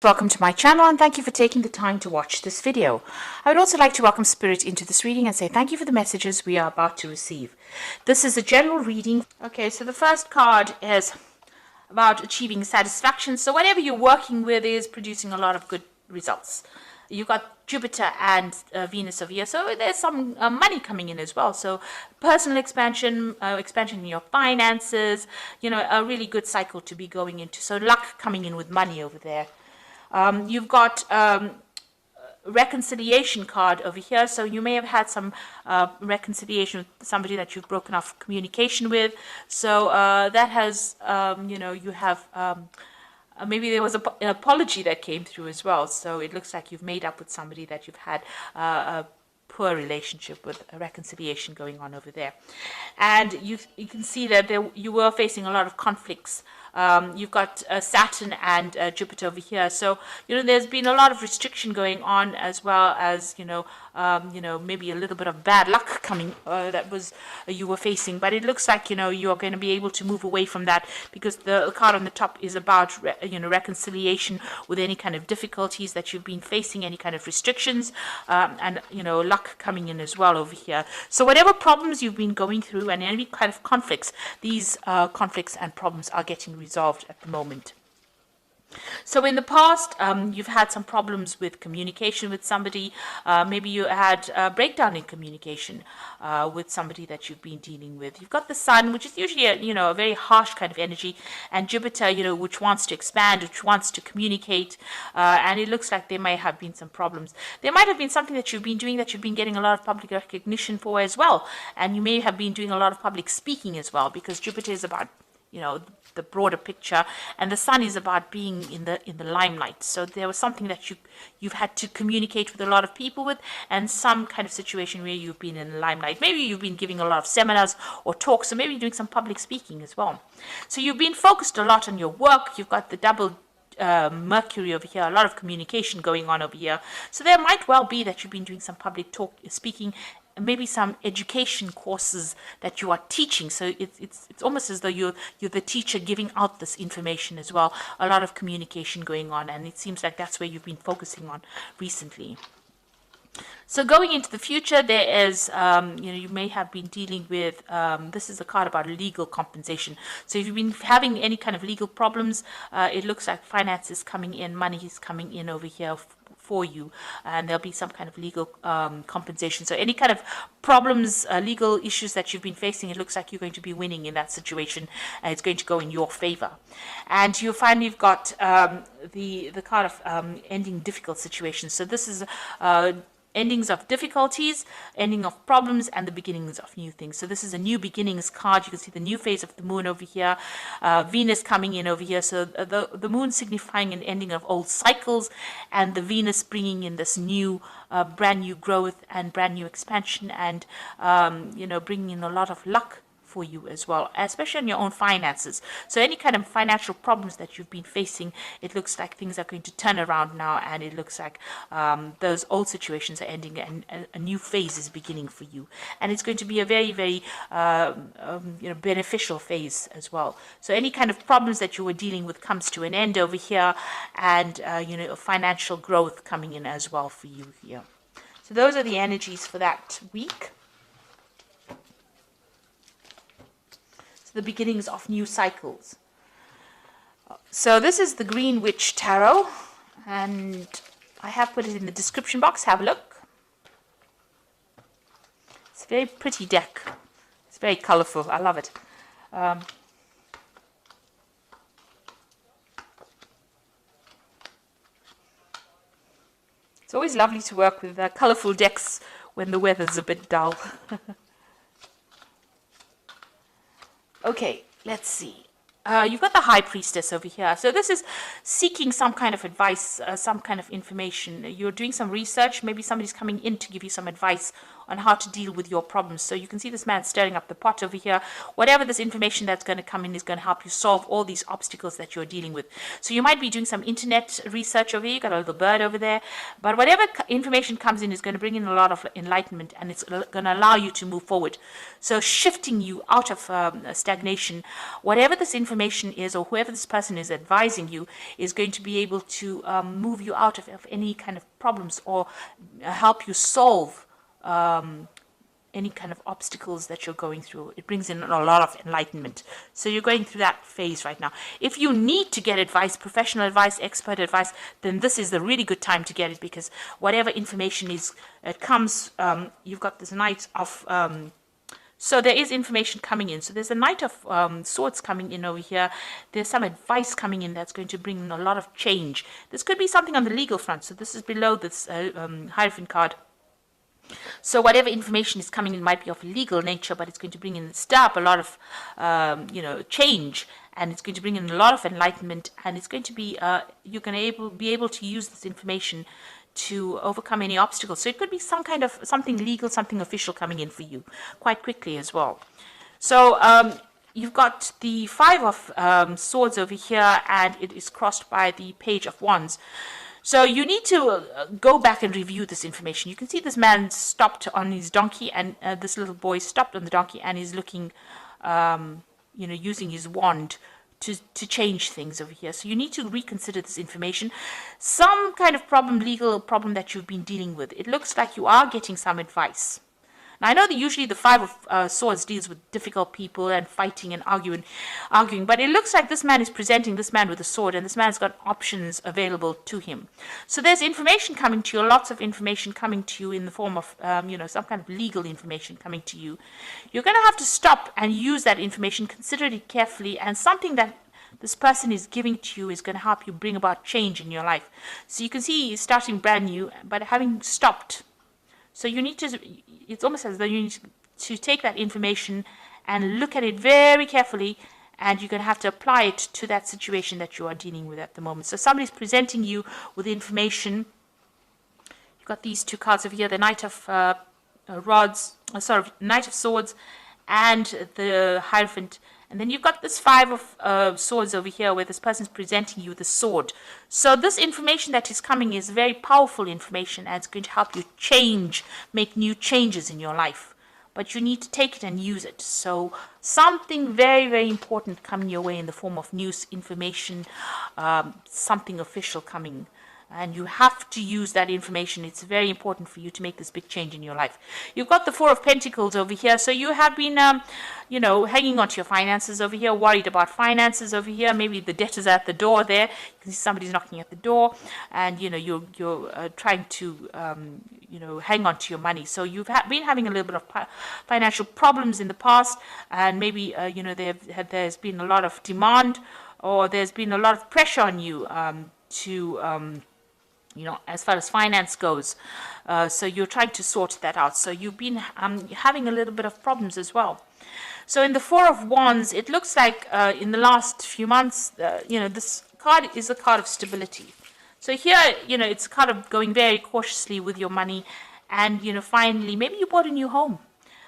Welcome to my channel and thank you for taking the time to watch this video. I would also like to welcome Spirit into this reading and say thank you for the messages we are about to receive. This is a general reading. Okay, so the first card is about achieving satisfaction. So whatever you're working with is producing a lot of good results. You've got Jupiter and Venus over here, so there's some money coming in as well. So personal expansion, expansion in your finances, you know, a really good cycle to be going into. So luck coming in with money over there. You've got reconciliation card over here, so you may have had some reconciliation with somebody that you've broken off communication with. So that has, you know, you have maybe there was an apology that came through as well. So it looks like you've made up with somebody that you've had a poor relationship with, a reconciliation going on over there. And you can see that you were facing a lot of conflicts. You've got Saturn and Jupiter over here, so you know there's been a lot of restriction going on, as well as you know maybe a little bit of bad luck coming that was you were facing. But it looks like you know you are going to be able to move away from that, because the card on the top is about reconciliation with any kind of difficulties that you've been facing, any kind of restrictions, and you know luck coming in as well over here. So whatever problems you've been going through and any kind of conflicts, these conflicts and problems are getting resolved at the moment. So in the past, you've had some problems with communication with somebody. Maybe you had a breakdown in communication with somebody that you've been dealing with. You've got the Sun, which is usually a very harsh kind of energy, and Jupiter, which wants to expand, which wants to communicate. And it looks like there may have been some problems. There might have been something that you've been doing that you've been getting a lot of public recognition for as well, and you may have been doing a lot of public speaking as well, because Jupiter is about the broader picture, and the Sun is about being in the limelight. So there was something that you've had to communicate with a lot of people with, and some kind of situation where you've been in the limelight. Maybe you've been giving a lot of seminars or talks, or maybe doing some public speaking as well. So you've been focused a lot on your work. You've got the double Mercury over here, a lot of communication going on over here. So there might well be that you've been doing some public speaking, maybe some education courses that you are teaching. So it's almost as though you're the teacher giving out this information as well. A lot of communication going on, and it seems like that's where you've been focusing on recently. So going into the future, there is, you may have been dealing with, this is a card about legal compensation. So if you've been having any kind of legal problems, it looks like finance is coming in, money is coming in over here for you, and there'll be some kind of legal compensation. So any kind of problems, legal issues that you've been facing, it looks like you're going to be winning in that situation, and it's going to go in your favor. And you'll find you've got the card of ending difficult situations. So this is endings of difficulties, ending of problems, and the beginnings of new things. So this is a new beginnings card. You can see the new phase of the moon over here, Venus coming in over here. So the moon signifying an ending of old cycles, and the Venus bringing in this new, brand new growth and brand new expansion, and bringing in a lot of luck for you as well, especially on your own finances. So any kind of financial problems that you've been facing, it looks like things are going to turn around now, and it looks like those old situations are ending and a new phase is beginning for you, and it's going to be a very, very beneficial phase as well. So any kind of problems that you were dealing with comes to an end over here, and financial growth coming in as well for you here. So those are the energies for that week. The beginnings of new cycles. So this is the Green Witch Tarot, and I have put it in the description box. Have a look. It's a very pretty deck. It's very colorful. I love it. It's always lovely to work with colorful decks when the weather's a bit dull. Okay, let's see. You've got the High Priestess over here. So this is seeking some kind of advice, some kind of information. You're doing some research. Maybe somebody's coming in to give you some advice on how to deal with your problems. So you can see this man stirring up the pot over here. Whatever this information that's going to come in is going to help you solve all these obstacles that you're dealing with. So you might be doing some internet research over here. You got a little bird over there. But whatever information comes in is going to bring in a lot of enlightenment, and it's going to allow you to move forward. So shifting you out of stagnation, whatever this information is, or whoever this person is advising you, is going to be able to move you out of any kind of problems, or help you solve any kind of obstacles that you're going through. It brings in a lot of enlightenment. So you're going through that phase right now. If you need to get advice, professional advice, expert advice, then this is the really good time to get it, because whatever information is, it comes, you've got this Knight of, so there is information coming in. So there's a Knight of Swords coming in over here. There's some advice coming in that's going to bring in a lot of change. This could be something on the legal front. So this is below this Hierophant card. So whatever information is coming in might be of legal nature, but it's going to bring in, stir up a lot of, change, and it's going to bring in a lot of enlightenment, and it's going to be, you're going to be able to use this information to overcome any obstacles. So it could be some kind of something legal, something official coming in for you quite quickly as well. So you've got the Five of Swords over here, and it is crossed by the Page of Wands. So you need to go back and review this information. You can see this man stopped on his donkey, and this little boy stopped on the donkey and is looking, using his wand to change things over here. So you need to reconsider this information. Some kind of problem, legal problem that you've been dealing with. It looks like you are getting some advice. Now, I know that usually the Five of Swords deals with difficult people and fighting and arguing, but it looks like this man is presenting this man with a sword, and this man's got options available to him. So there's information coming to you, lots of information coming to you in the form of, some kind of legal information coming to you. You're going to have to stop and use that information, consider it carefully, and something that this person is giving to you is going to help you bring about change in your life. So you can see he's starting brand new, but having stopped. So you need to, it's almost as though you need to take that information and look at it very carefully, and you're going to have to apply it to that situation that you are dealing with at the moment. So somebody's presenting you with information. You've got these two cards over here, the Knight of Knight of Swords and the Hierophant. And then you've got this Five of Swords over here, where this person's presenting you the sword. So this information that is coming is very powerful information, and it's going to help you make new changes in your life. But you need to take it and use it. So something very, very important coming your way in the form of news, information, something official coming. And you have to use that information. It's very important for you to make this big change in your life. You've got the Four of Pentacles over here. So you have been, hanging on to your finances over here, worried about finances over here. Maybe the debtors are at the door there. You can see somebody's knocking at the door, and, you're trying to, hang on to your money. So you've been having a little bit of financial problems in the past, and maybe, there's been a lot of demand, or there's been a lot of pressure on you as far as finance goes. So you're trying to sort that out. So you've been having a little bit of problems as well. So in the Four of Wands, it looks like in the last few months, this card is a card of stability. So here, it's a card of going very cautiously with your money, and, finally, maybe you bought a new home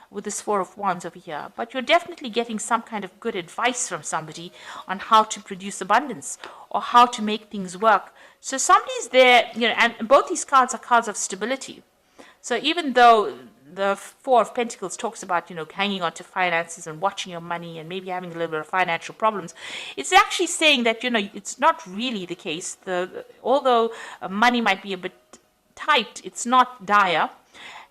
with this Four of Wands over here, but you're definitely getting some kind of good advice from somebody on how to produce abundance or how to make things work. So somebody's there, and both these cards are cards of stability. So even though the Four of Pentacles talks about, hanging on to finances and watching your money and maybe having a little bit of financial problems, it's actually saying that, it's not really the case. Although money might be a bit tight, it's not dire.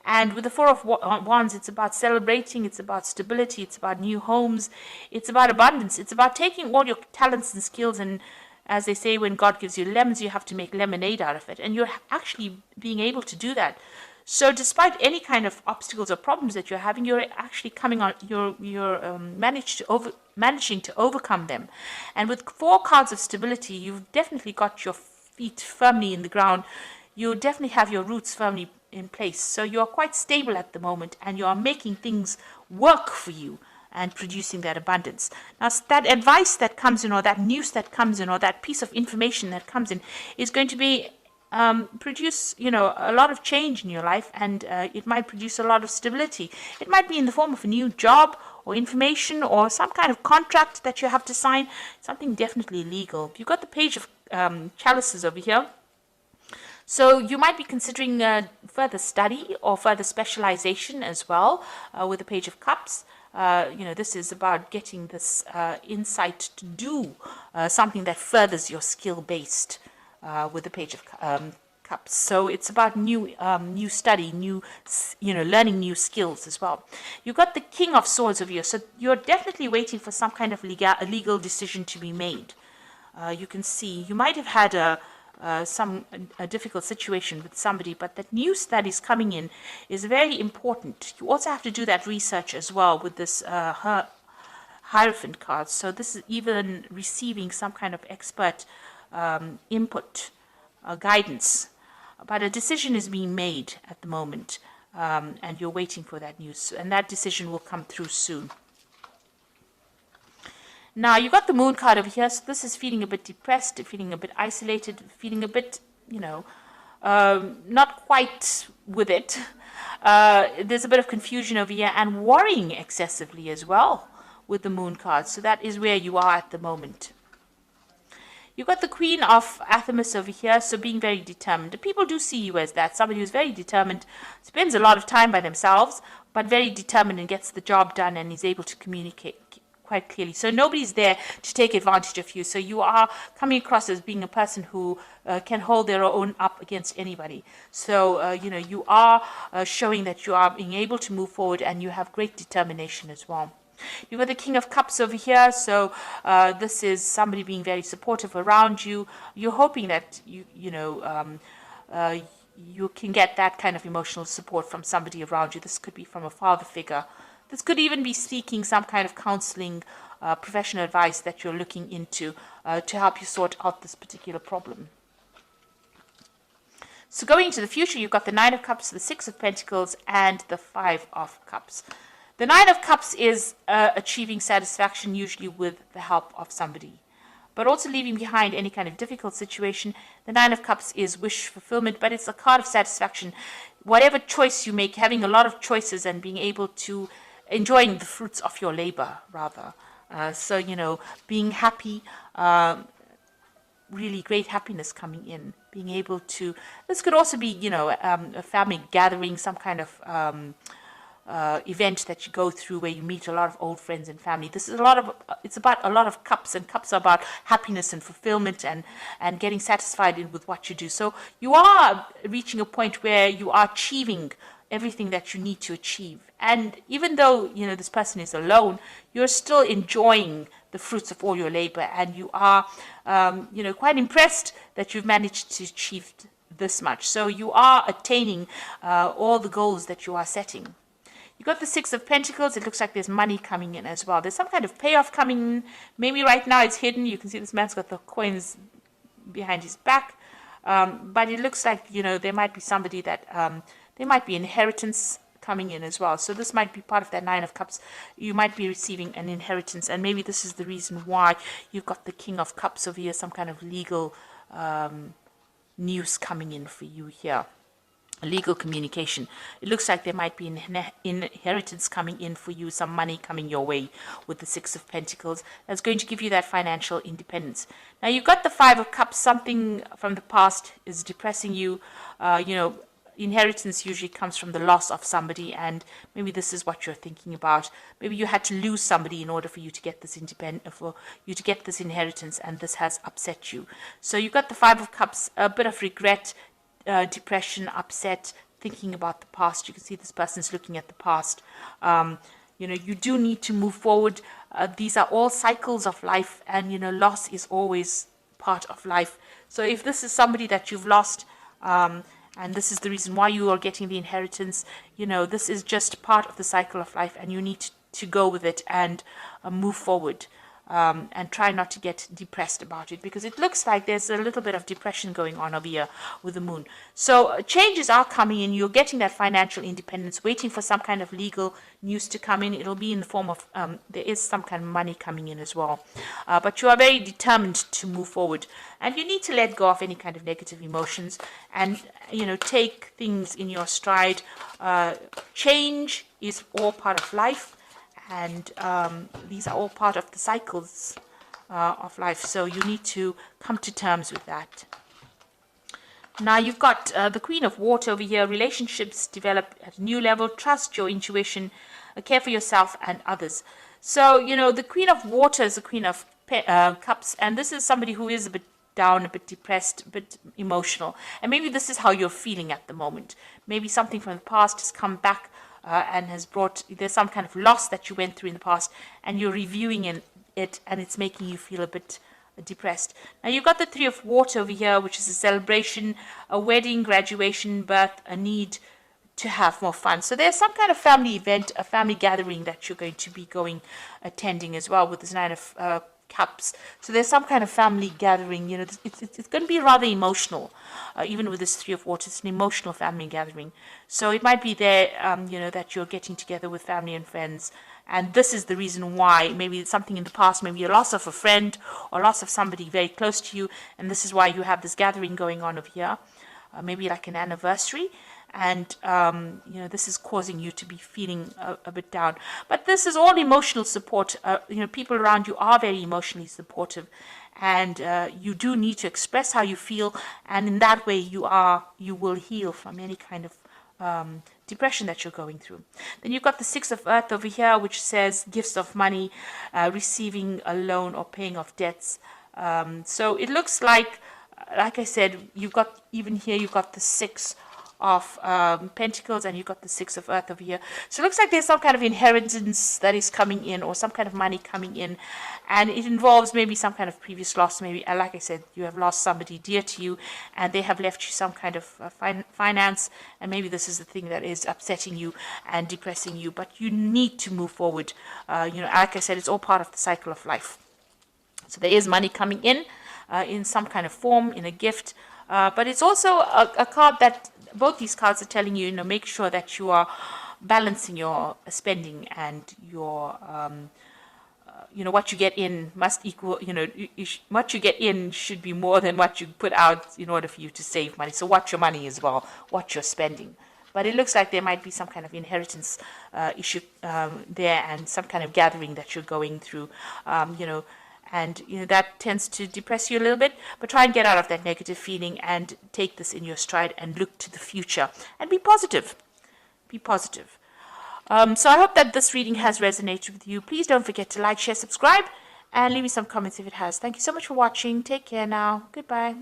And with the Four of Wands, it's about celebrating, it's about stability, it's about new homes, it's about abundance, it's about taking all your talents and skills, and as they say, when God gives you lemons, you have to make lemonade out of it. And you're actually being able to do that. So despite any kind of obstacles or problems that you're having, you're actually coming on, you're managing to overcome them. And with 4 cards of stability, you've definitely got your feet firmly in the ground. You definitely have your roots firmly in place. So you're quite stable at the moment, and you are making things work for you and producing that abundance. Now, that advice that comes in, or that news that comes in, or that piece of information that comes in, is going to be produce, a lot of change in your life, and it might produce a lot of stability. It might be in the form of a new job or information or some kind of contract that you have to sign, something definitely legal. You've got the page of chalices over here. So you might be considering further study or further specialization as well with the Page of Cups. This is about getting this insight to do something that furthers your skill-based with the Page of Cups. So it's about new study, learning new skills as well. You've got the King of Swords over here. So you're definitely waiting for some kind of legal decision to be made. You can see you might have had a difficult situation with somebody, but that news that is coming in is very important. You also have to do that research as well with this Hierophant card. So this is even receiving some kind of expert input, guidance. But a decision is being made at the moment, and you're waiting for that news, and that decision will come through soon. Now, you got the Moon card over here, so this is feeling a bit depressed, feeling a bit isolated, feeling a bit, not quite with it. There's a bit of confusion over here and worrying excessively as well with the Moon card. So that is where you are at the moment. You've got the Queen of Athamas over here, so being very determined. People do see you as that, somebody who's very determined, spends a lot of time by themselves, but very determined and gets the job done and is able to communicate quite clearly. So nobody's there to take advantage of you. So you are coming across as being a person who can hold their own up against anybody. So, you are showing that you are being able to move forward and you have great determination as well. You've got the King of Cups over here. So this is somebody being very supportive around you. You're hoping that you can get that kind of emotional support from somebody around you. This could be from a father figure. This could even be seeking some kind of counseling, professional advice that you're looking into to help you sort out this particular problem. So going into the future, you've got the Nine of Cups, the Six of Pentacles, and the Five of Cups. The Nine of Cups is achieving satisfaction, usually with the help of somebody, but also leaving behind any kind of difficult situation. The Nine of Cups is wish fulfillment, but it's a card of satisfaction. Whatever choice you make, having a lot of choices and being able to enjoying the fruits of your labor, rather. So, being happy, really great happiness coming in, being able to, this could also be, a family gathering, some kind of event that you go through where you meet a lot of old friends and family. This is it's about a lot of cups, and cups are about happiness and fulfillment and getting satisfied with what you do. So you are reaching a point where you are achieving everything that you need to achieve. And even though, this person is alone, you're still enjoying the fruits of all your labor, and you are, quite impressed that you've managed to achieve this much. So you are attaining all the goals that you are setting. You got the Six of Pentacles. It looks like there's money coming in as well. There's some kind of payoff coming in. Maybe right now it's hidden. You can see this man's got the coins behind his back. But it looks like, there might be somebody that, there might be inheritance coming in as well. So this might be part of that Nine of Cups. You might be receiving an inheritance, and maybe this is the reason why you've got the King of Cups over here, some kind of legal news coming in for you here. Legal communication. It looks like there might be an inheritance coming in for you, some money coming your way with the Six of Pentacles. That's going to give you that financial independence. Now you've got the Five of Cups. Something from the past is depressing you. Inheritance usually comes from the loss of somebody, and maybe this is what you're thinking about. Maybe you had to lose somebody in order for you to get this inheritance, and this has upset you. So you've got the Five of Cups, a bit of regret, depression, upset, thinking about the past. You can see this person's looking at the past. You do need to move forward. These are all cycles of life, and loss is always part of life. So if this is somebody that you've lost, and this is the reason why you are getting the inheritance, this is just part of the cycle of life, and you need to go with it and move forward. and try not to get depressed about it, because it looks like there's a little bit of depression going on over here with the moon. So changes are coming in. You're getting that financial independence, waiting for some kind of legal news to come in. It'll be in the form of, there is some kind of money coming in as well. But you are very determined to move forward. And you need to let go of any kind of negative emotions and, take things in your stride. Change is all part of life. And these are all part of the cycles of life. So you need to come to terms with that. Now you've got the Queen of Water over here. Relationships develop at a new level. Trust your intuition. Care for yourself and others. So, the Queen of Water is the Queen of Cups. And this is somebody who is a bit down, a bit depressed, a bit emotional. And maybe this is how you're feeling at the moment. Maybe something from the past has come back and has there's some kind of loss that you went through in the past, and you're reviewing it, and it's making you feel a bit depressed. Now you've got the Three of Water over here, which is a celebration, a wedding, graduation, birth, a need to have more fun. So there's some kind of family event, a family gathering that you're going to be attending as well with this Nine of Cups. So there's some kind of family gathering. It's going to be rather emotional. Even with this Three of Water, it's an emotional family gathering. So it might be there, that you're getting together with family and friends. And this is the reason why. Maybe it's something in the past, maybe a loss of a friend or loss of somebody very close to you. And this is why you have this gathering going on over here. Maybe like an anniversary. And, this is causing you to be feeling a bit down. But this is all emotional support. People around you are very emotionally supportive. And you do need to express how you feel. And in that way, you will heal from any kind of depression that you're going through. Then you've got the Six of Earth over here, which says gifts of money, receiving a loan or paying off debts. So it looks like I said, you've got the Six of Pentacles, and you've got the Six of Earth over here. So it looks like there's some kind of inheritance that is coming in, or some kind of money coming in, and it involves maybe some kind of previous loss. Maybe, like I said, you have lost somebody dear to you, and they have left you some kind of finance, and maybe this is the thing that is upsetting you and depressing you. But you need to move forward. Like I said, it's all part of the cycle of life. So there is money coming in some kind of form, in a gift. But it's also a card that both these cards are telling you, make sure that you are balancing your spending, and your, what you get in must equal, what you get in should be more than what you put out in order for you to save money. So watch your money as well, watch your spending. But it looks like there might be some kind of inheritance issue there, and some kind of gathering that you're going through, and that tends to depress you a little bit. But try and get out of that negative feeling and take this in your stride and look to the future and be positive. Be positive. So I hope that this reading has resonated with you. Please don't forget to like, share, subscribe, and leave me some comments if it has. Thank you so much for watching. Take care now. Goodbye.